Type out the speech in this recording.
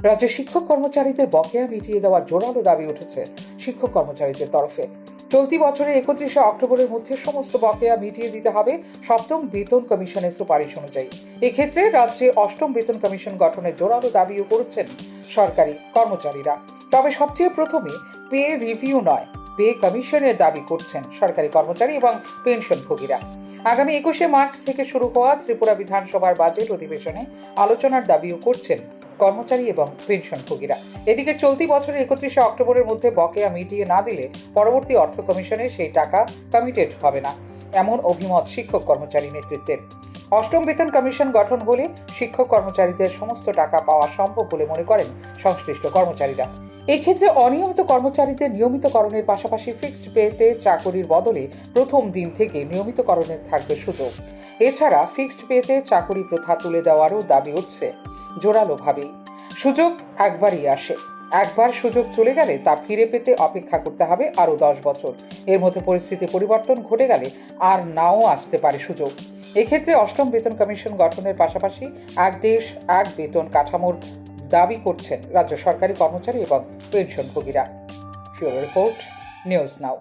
রাজ্যের শিক্ষক কর্মচারীদের বকেয়া মিটিয়ে দেওয়ার জোরালো দাবি উঠেছে শিক্ষক কর্মচারীদের তরফে। চলতি বছরের 31শে অক্টোবরের মধ্যে সমস্ত বকেয়া মিটিয়ে দিতে হবে সপ্তম বেতন কমিশনের সুপারিশ অনুযায়ী। এক্ষেত্রে রাজ্যে অষ্টম বেতন কমিশন গঠনের জোরালো দাবিও করেছেন সরকারি কর্মচারীরা। তবে সবচেয়ে প্রথমে পে রিভিউ নয়, পে কমিশনের দাবি করছেন সরকারি কর্মচারী এবং পেনশনভোগীরা। আগামী 21শে মার্চ থেকে শুরু হওয়া ত্রিপুরা বিধানসভার বাজেট অধিবেশনে আলোচনার দাবিও করছেন কর্মচারী এবং পেনশনভোগীরা। এদিকে চলতি বছরের 31শে অক্টোবরের মধ্যে বকেয়া মিটিয়ে না দিলে পরবর্তী অর্থ কমিশনে সেই টাকা কমিটেড হবে না, এমন অভিমত শিক্ষক কর্মচারী নেতৃত্বের। অষ্টম বেতন কমিশন গঠন হলে শিক্ষক কর্মচারীদের সমস্ত টাকা পাওয়া সম্ভব বলে মনে করেন সংশ্লিষ্ট কর্মচারীরা। এক্ষেত্রে অনিয়মিত কর্মচারীদের নিয়মিতকরণের পাশাপাশি ফিক্সড পেতে চাকরির বদলে প্রথম দিন থেকে নিয়মিতকরণের থাকবে সুযোগ। এছাড়া ফিক্সড পেতে চাকরি প্রথা তুলে দেওয়ারও দাবি উঠছে জোরালোভাবেই। সুযোগ একবারই আসে, একবার সুযোগ চলে গেলে তা ফিরে পেতে অপেক্ষা করতে হবে আরও 10 বছর। এর মধ্যে পরিস্থিতি পরিবর্তন ঘটে গেলে আর নাও আসতে পারে সুযোগ। এক্ষেত্রে অষ্টম বেতন কমিশন গঠনের পাশাপাশি এক দেশ এক বেতন কাঠামোর দাবি করছেন রাজ্য সরকারি কর্মচারী এবং পেনশনভোগীরা। ফিউরো রিপোর্ট, নিউজ নাও।